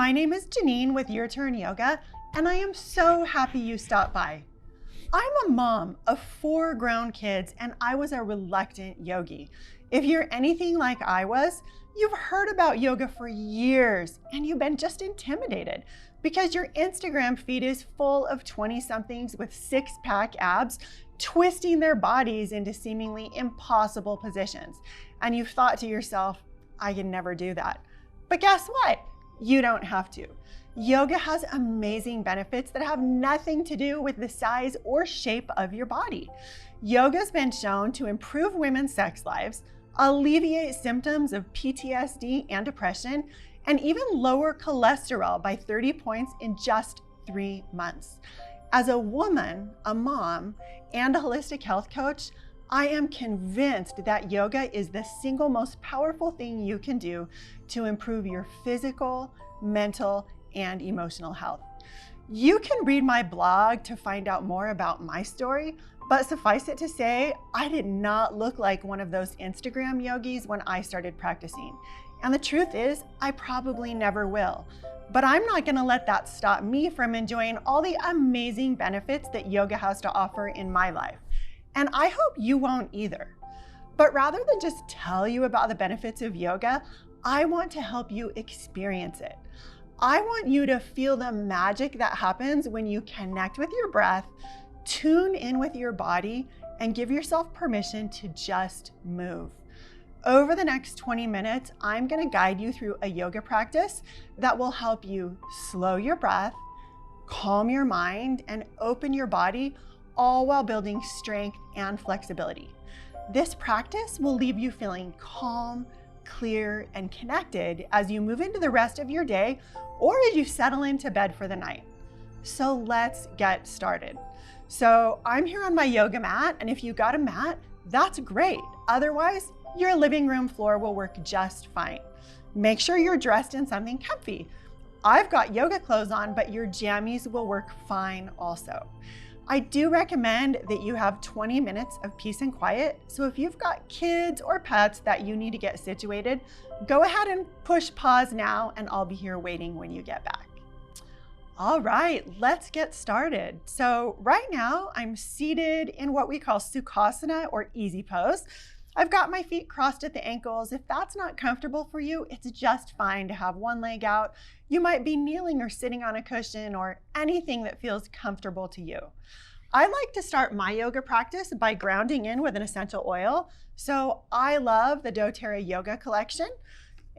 My name is Janine with Your Turn Yoga, and I am so happy you stopped by. I'm a mom of 4 grown kids, and I was a reluctant yogi. If you're anything like I was, you've heard about yoga for years, and you've been just intimidated because your Instagram feed is full of 20-somethings with six-pack abs twisting their bodies into seemingly impossible positions. And you've thought to yourself, I can never do that. But guess what? You don't have to. Yoga has amazing benefits that have nothing to do with the size or shape of your body. Yoga's been shown to improve women's sex lives, alleviate symptoms of PTSD and depression, and even lower cholesterol by 30 points in just 3 months. As a woman, a mom, and a holistic health coach, I am convinced that yoga is the single most powerful thing you can do to improve your physical, mental, and emotional health. You can read my blog to find out more about my story, but suffice it to say, I did not look like one of those Instagram yogis when I started practicing. And the truth is, I probably never will. But I'm not gonna let that stop me from enjoying all the amazing benefits that yoga has to offer in my life. And I hope you won't either. But rather than just tell you about the benefits of yoga, I want to help you experience it. I want you to feel the magic that happens when you connect with your breath, tune in with your body, and give yourself permission to just move. Over the next 20 minutes, I'm gonna guide you through a yoga practice that will help you slow your breath, calm your mind, and open your body, all while building strength and flexibility. This practice will leave you feeling calm, clear, and connected as you move into the rest of your day or as you settle into bed for the night. So let's get started. So I'm here on my yoga mat, and if you got a mat, that's great. Otherwise, your living room floor will work just fine. Make sure you're dressed in something comfy. I've got yoga clothes on, but your jammies will work fine also. I do recommend that you have 20 minutes of peace and quiet. So if you've got kids or pets that you need to get situated, go ahead and push pause now, and I'll be here waiting when you get back. All right, let's get started. So right now I'm seated in what we call Sukhasana or easy pose. I've got my feet crossed at the ankles. If that's not comfortable for you, it's just fine to have one leg out. You might be kneeling or sitting on a cushion or anything that feels comfortable to you. I like to start my yoga practice by grounding in with an essential oil. So I love the doTERRA Yoga Collection.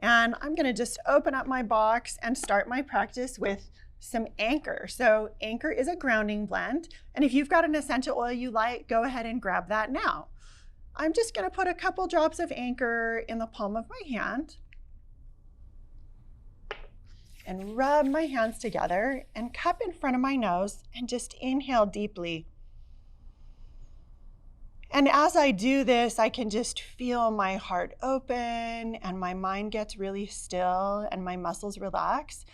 And I'm gonna just open up my box and start my practice with some Anchor. So Anchor is a grounding blend. And if you've got an essential oil you like, go ahead and grab that now. I'm just gonna put a couple drops of Anchor in the palm of my hand and rub my hands together and cup in front of my nose and just inhale deeply. And as I do this, I can just feel my heart open and my mind gets really still and my muscles relax.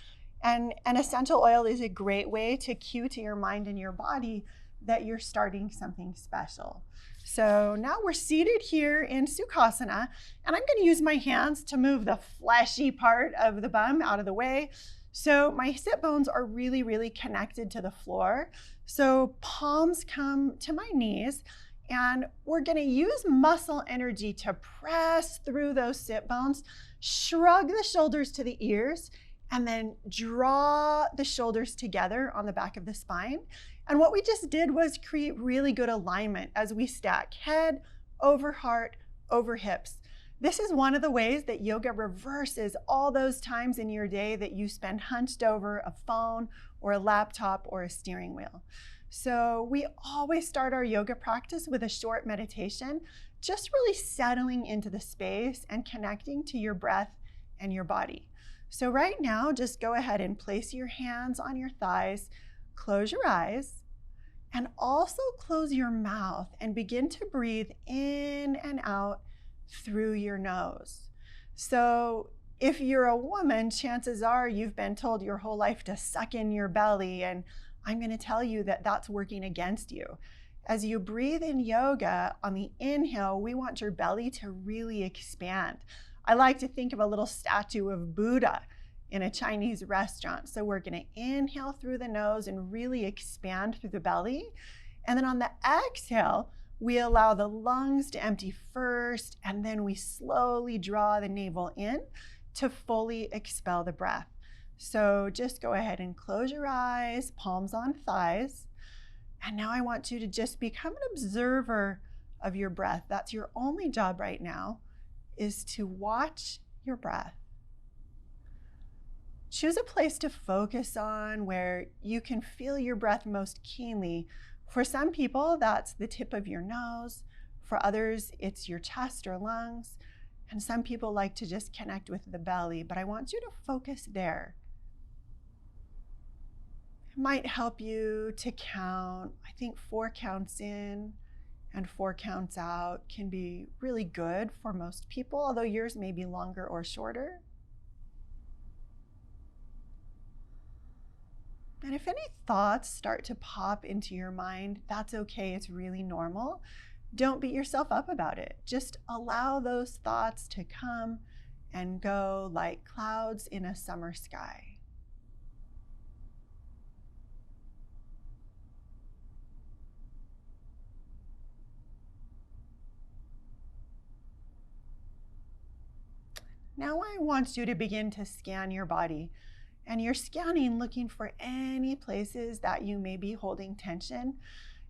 And an essential oil is a great way to cue to your mind and your body that you're starting something special. So now we're seated here in Sukhasana, and I'm gonna use my hands to move the fleshy part of the bum out of the way. So my sit bones are really, really connected to the floor. So palms come to my knees, and we're gonna use muscle energy to press through those sit bones, shrug the shoulders to the ears, and then draw the shoulders together on the back of the spine. And what we just did was create really good alignment as we stack head over heart over hips. This is one of the ways that yoga reverses all those times in your day that you spend hunched over a phone or a laptop or a steering wheel. So we always start our yoga practice with a short meditation, just really settling into the space and connecting to your breath and your body. So right now, just go ahead and place your hands on your thighs, close your eyes, and also close your mouth and begin to breathe in and out through your nose. So if you're a woman, chances are you've been told your whole life to suck in your belly, and I'm going to tell you that that's working against you. As you breathe in yoga, on the inhale, we want your belly to really expand. I like to think of a little statue of Buddha in a Chinese restaurant. So we're gonna inhale through the nose and really expand through the belly. And then on the exhale, we allow the lungs to empty first, and then we slowly draw the navel in to fully expel the breath. So just go ahead and close your eyes, palms on thighs. And now I want you to just become an observer of your breath. That's your only job right now, is to watch your breath. Choose a place to focus on where you can feel your breath most keenly. For some people, that's the tip of your nose. For others, it's your chest or lungs. And some people like to just connect with the belly, but I want you to focus there. It might help you to count. I think 4 counts in and 4 counts out can be really good for most people, although yours may be longer or shorter. And if any thoughts start to pop into your mind, that's okay, it's really normal. Don't beat yourself up about it. Just allow those thoughts to come and go like clouds in a summer sky. Now I want you to begin to scan your body. And you're scanning, looking for any places that you may be holding tension.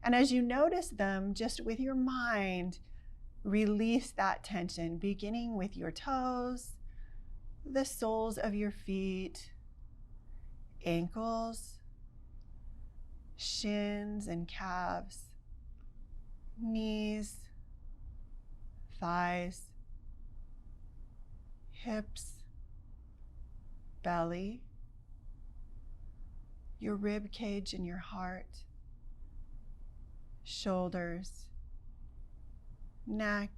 And as you notice them, just with your mind, release that tension, beginning with your toes, the soles of your feet, ankles, shins and calves, knees, thighs, hips, belly, your rib cage and your heart, shoulders, neck,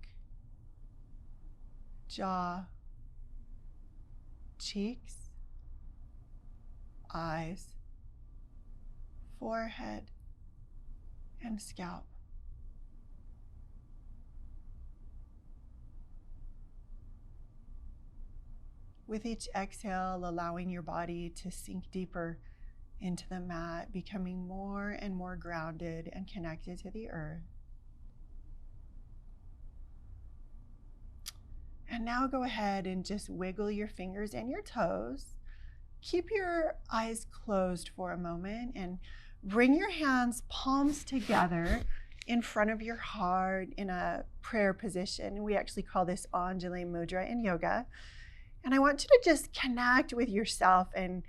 jaw, cheeks, eyes, forehead, and scalp. With each exhale, allowing your body to sink deeper into the mat, becoming more and more grounded and connected to the earth. And now go ahead and just wiggle your fingers and your toes. Keep your eyes closed for a moment and bring your hands palms together in front of your heart in a prayer position. We actually call this Anjali Mudra in yoga. And I want you to just connect with yourself and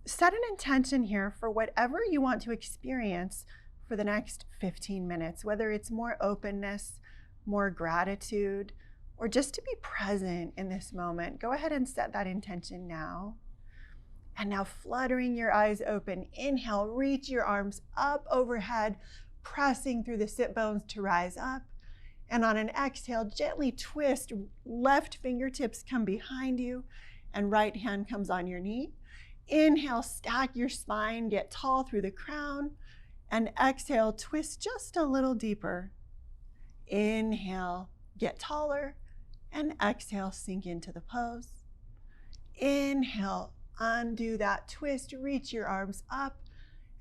set an intention here for whatever you want to experience for the next 15 minutes, whether it's more openness, more gratitude, or just to be present in this moment. Go ahead and set that intention now. And now fluttering your eyes open, inhale, reach your arms up overhead, pressing through the sit bones to rise up. And on an exhale, gently twist, left fingertips come behind you and right hand comes on your knee. Inhale, stack your spine, get tall through the crown. And exhale, twist just a little deeper. Inhale, get taller. And exhale, sink into the pose. Inhale, undo that twist, reach your arms up.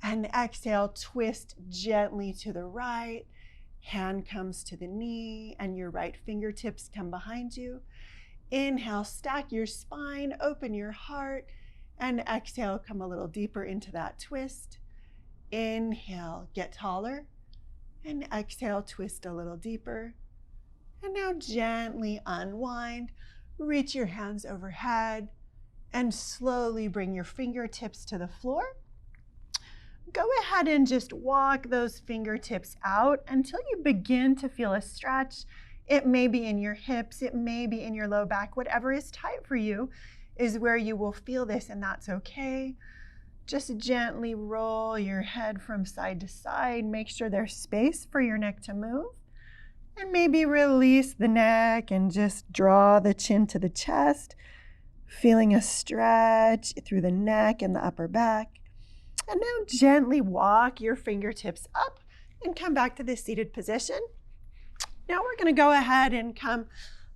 And exhale, twist gently to the right. Hand comes to the knee and your right fingertips come behind you. Inhale, stack your spine, open your heart, and exhale, come a little deeper into that twist. Inhale, get taller, and exhale, twist a little deeper. And now gently unwind, reach your hands overhead, and slowly bring your fingertips to the floor. Go ahead and just walk those fingertips out until you begin to feel a stretch. It may be in your hips, it may be in your low back, whatever is tight for you is where you will feel this, and that's okay. Just gently roll your head from side to side. Make sure there's space for your neck to move. And maybe release the neck and just draw the chin to the chest, feeling a stretch through the neck and the upper back. And now gently walk your fingertips up and come back to the seated position. Now we're going to go ahead and come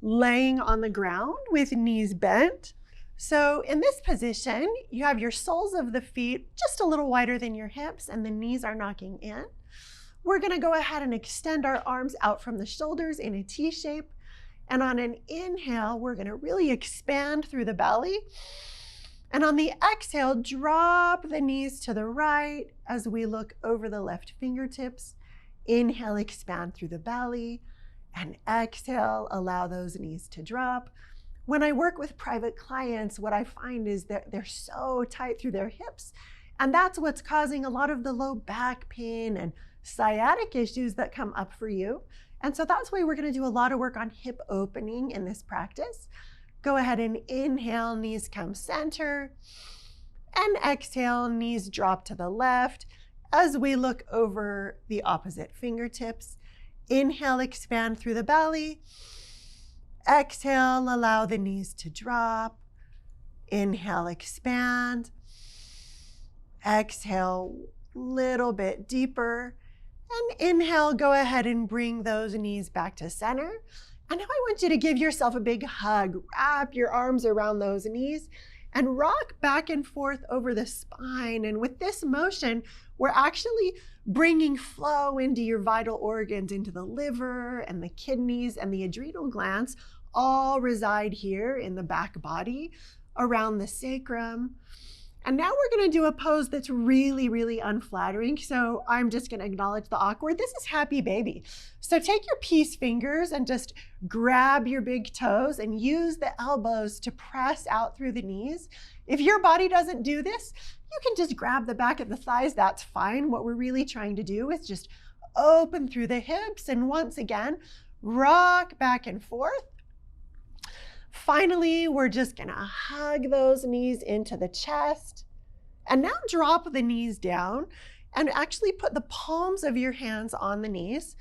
laying on the ground with knees bent. So in this position, you have your soles of the feet just a little wider than your hips and the knees are knocking in. We're gonna go ahead and extend our arms out from the shoulders in a T shape. And on an inhale, we're gonna really expand through the belly. And on the exhale, drop the knees to the right as we look over the left fingertips. Inhale, expand through the belly. And exhale, allow those knees to drop. When I work with private clients, what I find is that they're so tight through their hips. And that's what's causing a lot of the low back pain and sciatic issues that come up for you. And so that's why we're gonna do a lot of work on hip opening in this practice. Go ahead and inhale, knees come center. And exhale, knees drop to the left as we look over the opposite fingertips. Inhale, expand through the belly. Exhale, allow the knees to drop. Inhale, expand. Exhale, little bit deeper. And inhale, go ahead and bring those knees back to center. And now I want you to give yourself a big hug. Wrap your arms around those knees and rock back and forth over the spine. And with this motion, we're actually bringing flow into your vital organs, into the liver and the kidneys and the adrenal glands, all reside here in the back body, around the sacrum. And now we're gonna do a pose that's really, really unflattering. So I'm just gonna acknowledge the awkward. This is happy baby. So take your peace fingers and just grab your big toes and use the elbows to press out through the knees. If your body doesn't do this, you can just grab the back of the thighs, that's fine. What we're really trying to do is just open through the hips and once again, rock back and forth. Finally, we're just gonna hug those knees into the chest and now drop the knees down and actually put the palms of your hands on the knees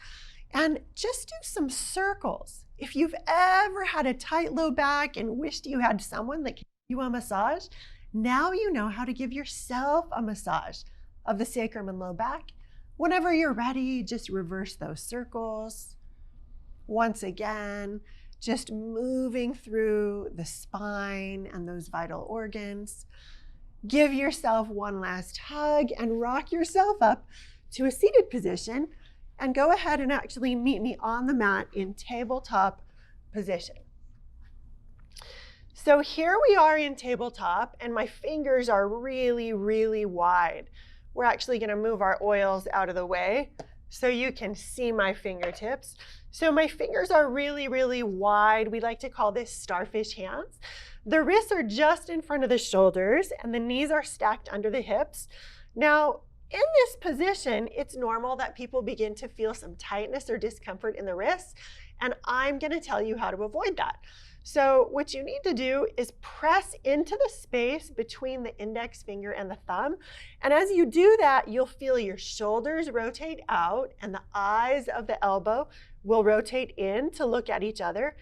and just do some circles. If you've ever had a tight low back and wished you had someone that could give you a massage, now you know how to give yourself a massage of the sacrum and low back. Whenever you're ready, just reverse those circles. Once again, just moving through the spine and those vital organs. Give yourself one last hug and rock yourself up to a seated position and go ahead and actually meet me on the mat in tabletop position. So here we are in tabletop and my fingers are really, really wide. We're actually gonna move our oils out of the way so you can see my fingertips. So my fingers are really, really wide. We like to call this starfish hands. The wrists are just in front of the shoulders and the knees are stacked under the hips. Now, in this position, it's normal that people begin to feel some tightness or discomfort in the wrists, and I'm gonna tell you how to avoid that. So what you need to do is press into the space between the index finger and the thumb. And as you do that, you'll feel your shoulders rotate out and the eyes of the elbow will rotate in to look at each other.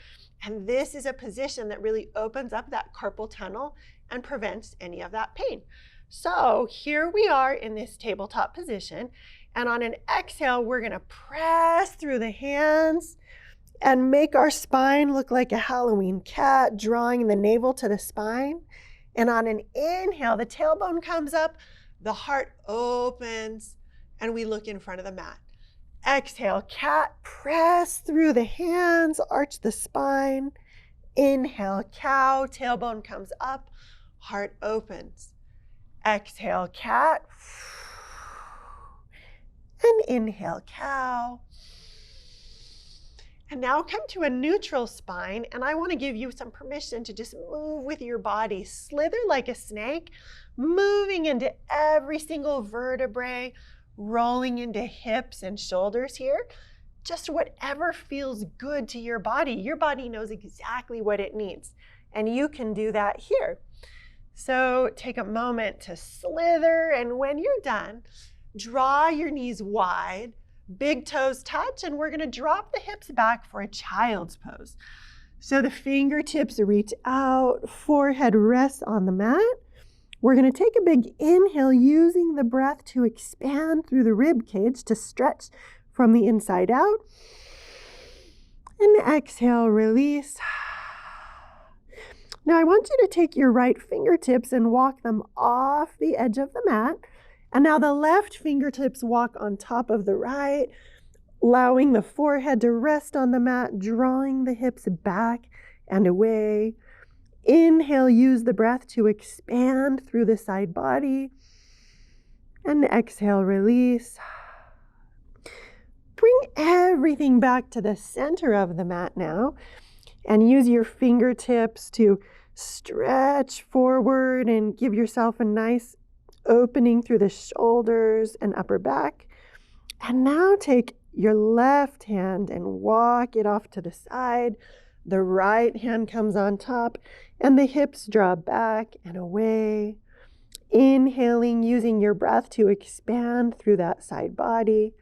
And this is a position that really opens up that carpal tunnel and prevents any of that pain. So here we are in this tabletop position. And on an exhale, we're gonna press through the hands and make our spine look like a Halloween cat, drawing the navel to the spine. And on an inhale, the tailbone comes up, the heart opens, and we look in front of the mat. Exhale, cat, press through the hands, arch the spine. Inhale, cow, tailbone comes up, heart opens. Exhale, cat. And inhale, cow. And now come to a neutral spine, and I want to give you some permission to just move with your body, slither like a snake, moving into every single vertebrae, rolling into hips and shoulders here. Just whatever feels good to your body. Your body knows exactly what it needs, and you can do that here. So take a moment to slither, and when you're done, draw your knees wide, big toes touch, and we're gonna drop the hips back for a child's pose. So the fingertips reach out, forehead rests on the mat. We're gonna take a big inhale using the breath to expand through the rib cage to stretch from the inside out. And exhale, release. Now I want you to take your right fingertips and walk them off the edge of the mat. And now the left fingertips walk on top of the right, allowing the forehead to rest on the mat, drawing the hips back and away. Inhale, use the breath to expand through the side body. And exhale, release. Bring everything back to the center of the mat now, and use your fingertips to stretch forward and give yourself a nice opening through the shoulders and upper back. And now take your left hand and walk it off to the side. The right hand comes on top and the hips draw back and away. Inhaling, using your breath to expand through that side body.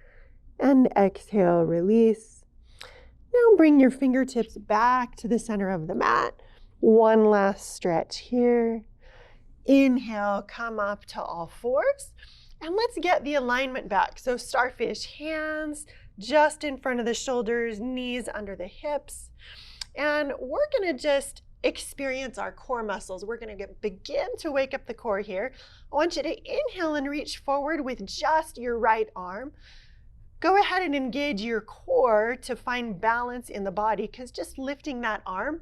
And exhale, release. Now bring your fingertips back to the center of the mat. One last stretch here. Inhale, come up to all fours. And let's get the alignment back. So starfish, hands just in front of the shoulders, knees under the hips. And we're gonna just experience our core muscles. We're gonna begin to wake up the core here. I want you to inhale and reach forward with just your right arm. Go ahead and engage your core to find balance in the body, because just lifting that arm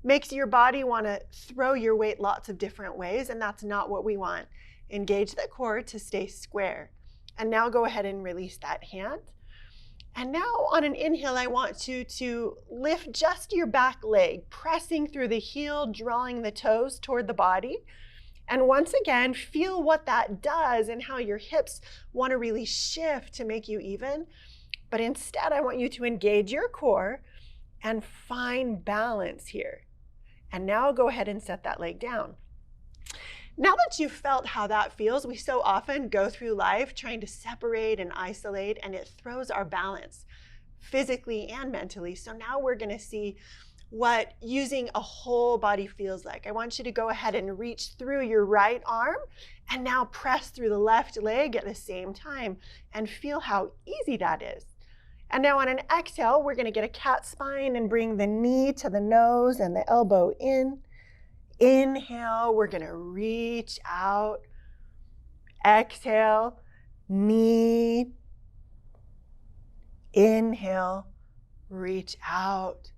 makes your body want to throw your weight lots of different ways, and that's not what we want. Engage the core to stay square. And now go ahead and release that hand. And now on an inhale, I want you to lift just your back leg, pressing through the heel, drawing the toes toward the body. And once again, feel what that does and how your hips want to really shift to make you even. But instead, I want you to engage your core and find balance here. And now go ahead and set that leg down. Now that you've felt how that feels, we so often go through life trying to separate and isolate, and it throws our balance physically and mentally. So now we're going to see what using a whole body feels like. I want you to go ahead and reach through your right arm and now press through the left leg at the same time and feel how easy that is. And now on an exhale, we're going to get a cat spine and bring the knee to the nose and the elbow in. Inhale, we're going to reach out. Exhale, knee. Inhale, reach out.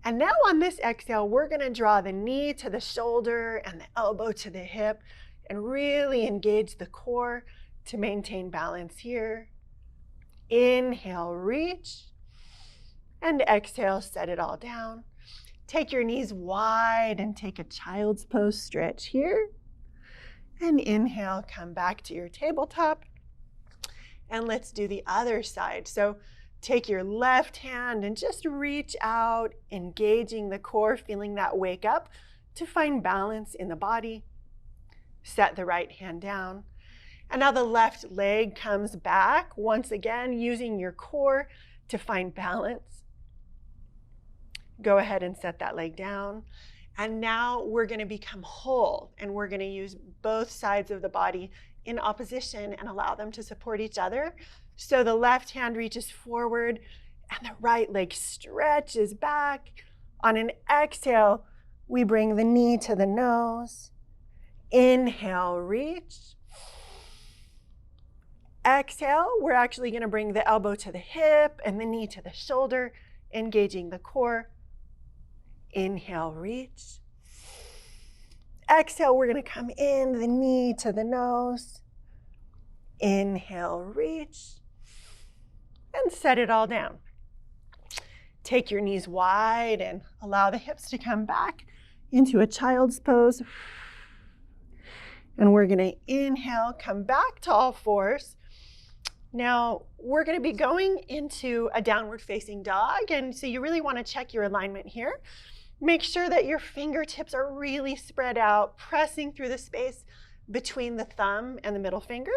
And now on this exhale, we're going to draw the knee to the shoulder and the elbow to the hip and really engage the core to maintain balance here. Inhale, reach. And exhale, set it all down. Take your knees wide and take a child's pose stretch here. And inhale, come back to your tabletop. And let's do the other side. So take your left hand and just reach out, engaging the core, feeling that wake up to find balance in the body. Set the right hand down. And now the left leg comes back, once again, using your core to find balance. Go ahead and set that leg down. And now we're going to become whole, and we're going to use both sides of the body in opposition and allow them to support each other. So the left hand reaches forward and the right leg stretches back. On an exhale, we bring the knee to the nose. Inhale, reach. Exhale, we're actually going to bring the elbow to the hip and the knee to the shoulder, engaging the core. Inhale, reach. Exhale, we're going to come in, the knee to the nose. Inhale, reach. And set it all down. Take your knees wide and allow the hips to come back into a child's pose. And we're going to inhale, come back to all fours. Now, we're going to be going into a downward facing dog. And so you really want to check your alignment here. Make sure that your fingertips are really spread out, pressing through the space between the thumb and the middle finger.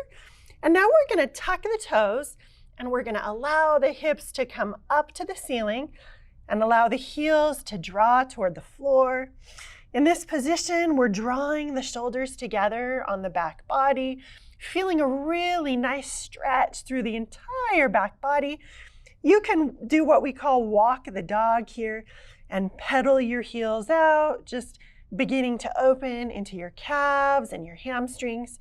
And now we're going to tuck the toes, and we're going to allow the hips to come up to the ceiling and allow the heels to draw toward the floor. In this position, we're drawing the shoulders together on the back body, feeling a really nice stretch through the entire back body. You can do what we call walk the dog here, and pedal your heels out, just beginning to open into your calves and your hamstrings.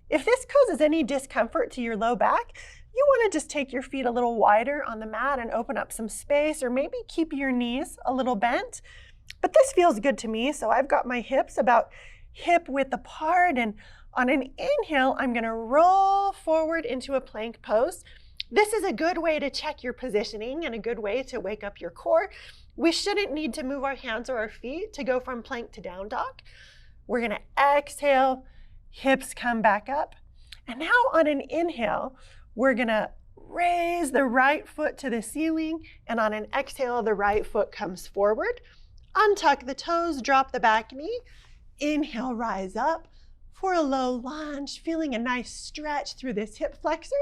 If this causes any discomfort to your low back, you want to just take your feet a little wider on the mat and open up some space, or maybe keep your knees a little bent. But this feels good to me, so I've got my hips about hip width apart, and on an inhale, I'm going to roll forward into a plank pose. This is a good way to check your positioning and a good way to wake up your core. We shouldn't need to move our hands or our feet to go from plank to down dog. We're going to exhale, hips come back up. And now on an inhale, we're going to raise the right foot to the ceiling, and on an exhale, the right foot comes forward. Untuck the toes, drop the back knee. Inhale, rise up for a low lunge, feeling a nice stretch through this hip flexor,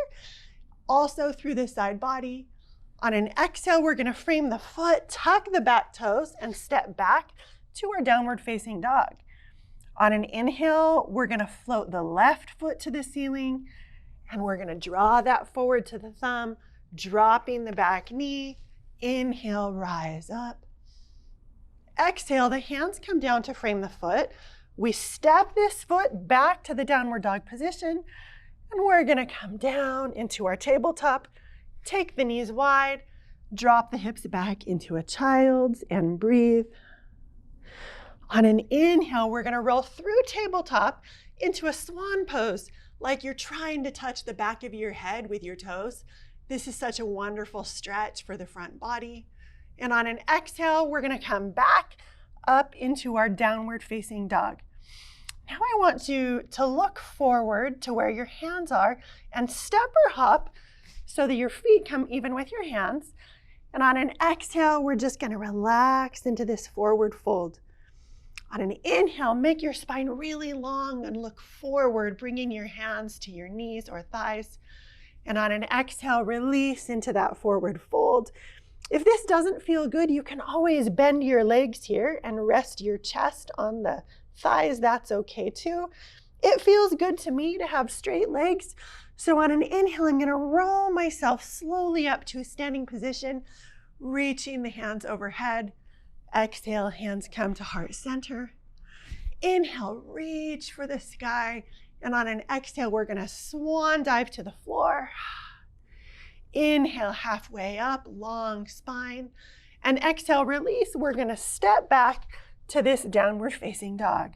also through the side body. On an exhale, we're going to frame the foot, tuck the back toes, and step back to our downward facing dog. On an inhale, we're going to float the left foot to the ceiling, and we're going to draw that forward to the thumb, dropping the back knee. Inhale, rise up. Exhale, the hands come down to frame the foot. We step this foot back to the downward dog position, and we're going to come down into our tabletop. Take the knees wide, drop the hips back into a child's, and breathe. On an inhale, we're going to roll through tabletop into a swan pose, like you're trying to touch the back of your head with your toes. This is such a wonderful stretch for the front body. And on an exhale, we're going to come back up into our downward facing dog. Now I want you to look forward to where your hands are and step or hop so that your feet come even with your hands. And on an exhale, we're just going to relax into this forward fold. On an inhale, make your spine really long and look forward, bringing your hands to your knees or thighs. And on an exhale, release into that forward fold. If this doesn't feel good, you can always bend your legs here and rest your chest on the thighs. That's okay too. It feels good to me to have straight legs. So on an inhale, I'm going to roll myself slowly up to a standing position, reaching the hands overhead. Exhale, hands come to heart center. Inhale, reach for the sky. And on an exhale, we're going to swan dive to the floor. Inhale, halfway up, long spine. And exhale, release. We're going to step back to this downward facing dog.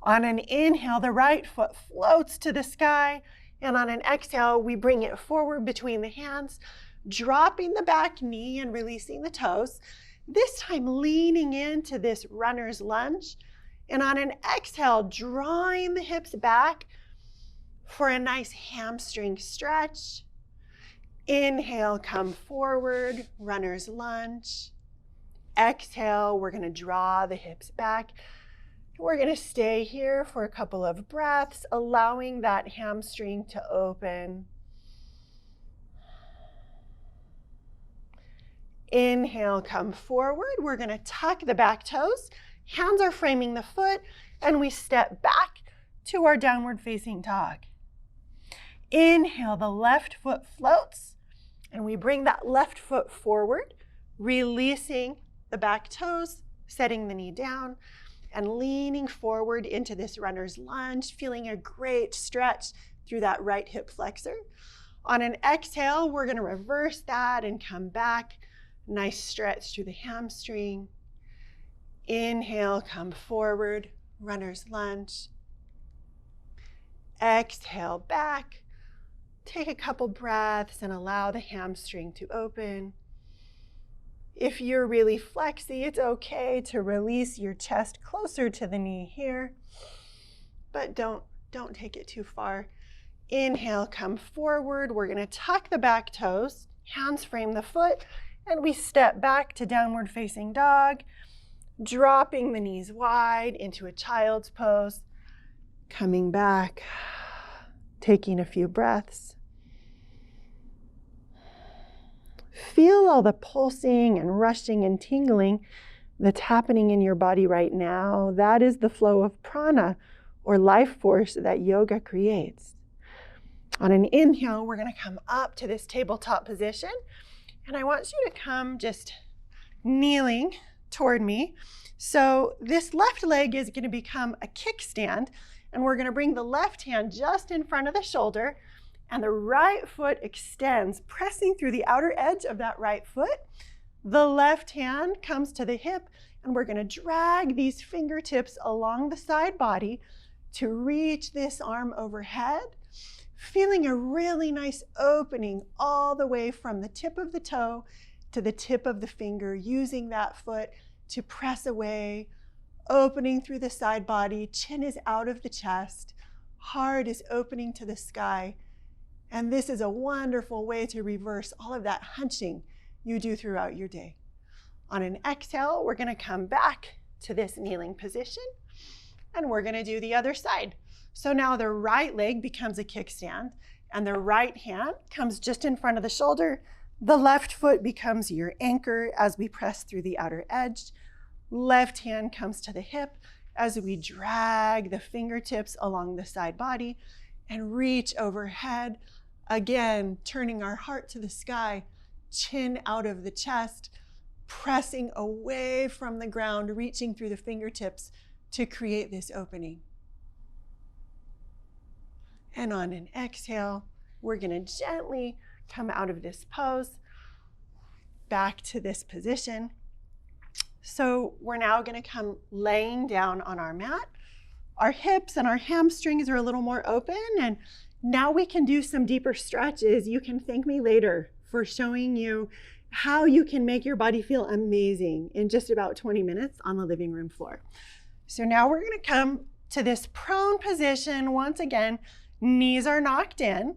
On an inhale, the right foot floats to the sky. And on an exhale, we bring it forward between the hands, dropping the back knee and releasing the toes. This time leaning into this runner's lunge. And on an exhale, drawing the hips back for a nice hamstring stretch. Inhale, come forward, runner's lunge. Exhale, we're going to draw the hips back. We're going to stay here for a couple of breaths, allowing that hamstring to open. Inhale, come forward. We're going to tuck the back toes. Hands are framing the foot, and we step back to our downward facing dog. Inhale, the left foot floats, and we bring that left foot forward, releasing the back toes, setting the knee down, and leaning forward into this runner's lunge, feeling a great stretch through that right hip flexor. On an exhale, we're going to reverse that and come back. Nice stretch through the hamstring. Inhale, come forward, runner's lunge. Exhale, back. Take a couple breaths and allow the hamstring to open. If you're really flexy, it's okay to release your chest closer to the knee here, but don't take it too far. Inhale, come forward. We're going to tuck the back toes, hands frame the foot, and we step back to downward facing dog, dropping the knees wide into a child's pose, coming back, taking a few breaths. Feel all the pulsing and rushing and tingling that's happening in your body right now. That is the flow of prana, or life force, that yoga creates. On an inhale, we're going to come up to this tabletop position. And I want you to come just kneeling toward me. So this left leg is going to become a kickstand, and we're going to bring the left hand just in front of the shoulder, and the right foot extends, pressing through the outer edge of that right foot. The left hand comes to the hip, and we're going to drag these fingertips along the side body to reach this arm overhead, feeling a really nice opening all the way from the tip of the toe to the tip of the finger, using that foot to press away, opening through the side body. Chin is out of the chest, heart is opening to the sky. And this is a wonderful way to reverse all of that hunching you do throughout your day. On an exhale, we're going to come back to this kneeling position, and we're going to do the other side. So now the right leg becomes a kickstand, and the right hand comes just in front of the shoulder. The left foot becomes your anchor as we press through the outer edge. Left hand comes to the hip as we drag the fingertips along the side body and reach overhead. Again, turning our heart to the sky, chin out of the chest, pressing away from the ground, reaching through the fingertips to create this opening. And on an exhale, we're going to gently come out of this pose, back to this position. So we're now going to come laying down on our mat. Our hips and our hamstrings are a little more open, and now we can do some deeper stretches. You can thank me later for showing you how you can make your body feel amazing in just about 20 minutes on the living room floor. So now we're going to come to this prone position. Once again, knees are knocked in,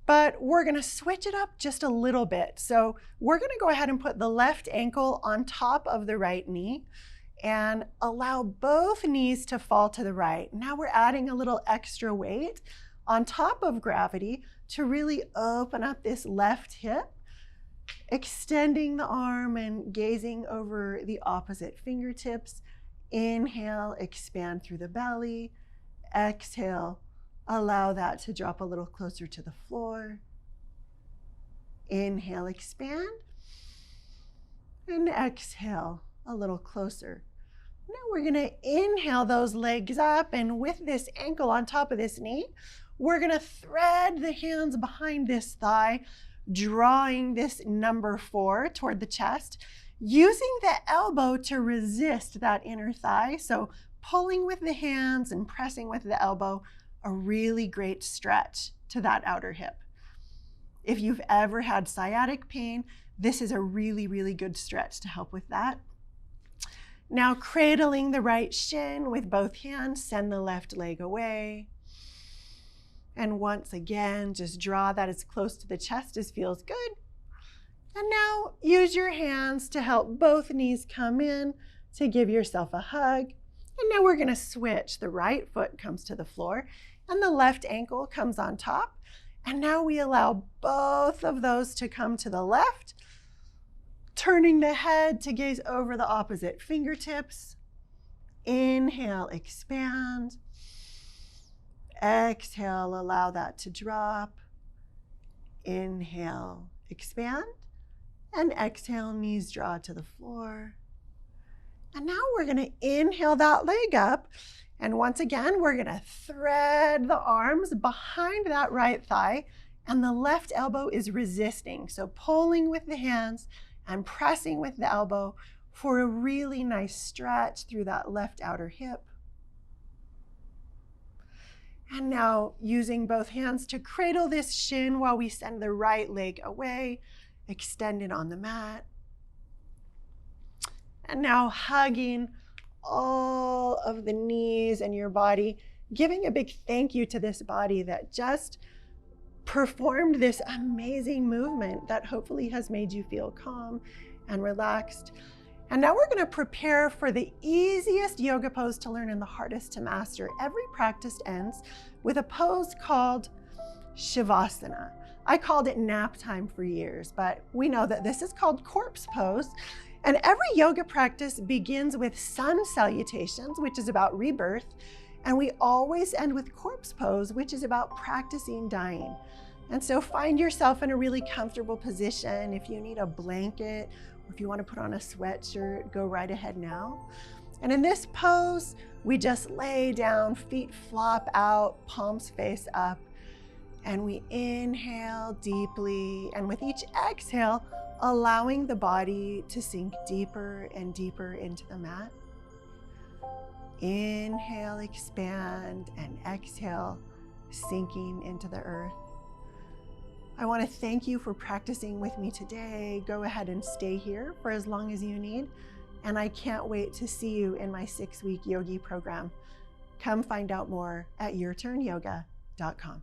but we're going to switch it up just a little bit. So we're going to go ahead and put the left ankle on top of the right knee and allow both knees to fall to the right. Now we're adding a little extra weight on top of gravity to really open up this left hip, extending the arm and gazing over the opposite fingertips. Inhale, expand through the belly. Exhale, allow that to drop a little closer to the floor. Inhale, expand. And exhale, a little closer. Now we're going to inhale those legs up, and with this ankle on top of this knee, we're going to thread the hands behind this thigh, drawing this number 4 toward the chest, using the elbow to resist that inner thigh. So pulling with the hands and pressing with the elbow, a really great stretch to that outer hip. If you've ever had sciatic pain, this is a really, really good stretch to help with that. Now cradling the right shin with both hands, send the left leg away. And once again, just draw that as close to the chest as feels good. And now use your hands to help both knees come in to give yourself a hug. And now we're going to switch. The right foot comes to the floor and the left ankle comes on top. And now we allow both of those to come to the left, turning the head to gaze over the opposite fingertips. Inhale, expand. Exhale, allow that to drop. Inhale, expand. And exhale, knees draw to the floor. And now we're going to inhale that leg up. And once again, we're going to thread the arms behind that right thigh, and the left elbow is resisting. So pulling with the hands and pressing with the elbow for a really nice stretch through that left outer hip. And now using both hands to cradle this shin while we send the right leg away, extend it on the mat. And now hugging all of the knees and your body, giving a big thank you to this body that just performed this amazing movement that hopefully has made you feel calm and relaxed. And now we're going to prepare for the easiest yoga pose to learn and the hardest to master. Every practice ends with a pose called Shavasana. I called it nap time for years, but we know that this is called corpse pose. And every yoga practice begins with sun salutations, which is about rebirth. And we always end with corpse pose, which is about practicing dying. And so find yourself in a really comfortable position. If you need a blanket or if you want to put on a sweatshirt, go right ahead now. And in this pose, we just lay down, feet flop out, palms face up, and we inhale deeply. And with each exhale, allowing the body to sink deeper and deeper into the mat. Inhale, expand, and exhale, sinking into the earth. I want to thank you for practicing with me today. Go ahead and stay here for as long as you need. And I can't wait to see you in my 6-week yogi program. Come find out more at yourturnyoga.com.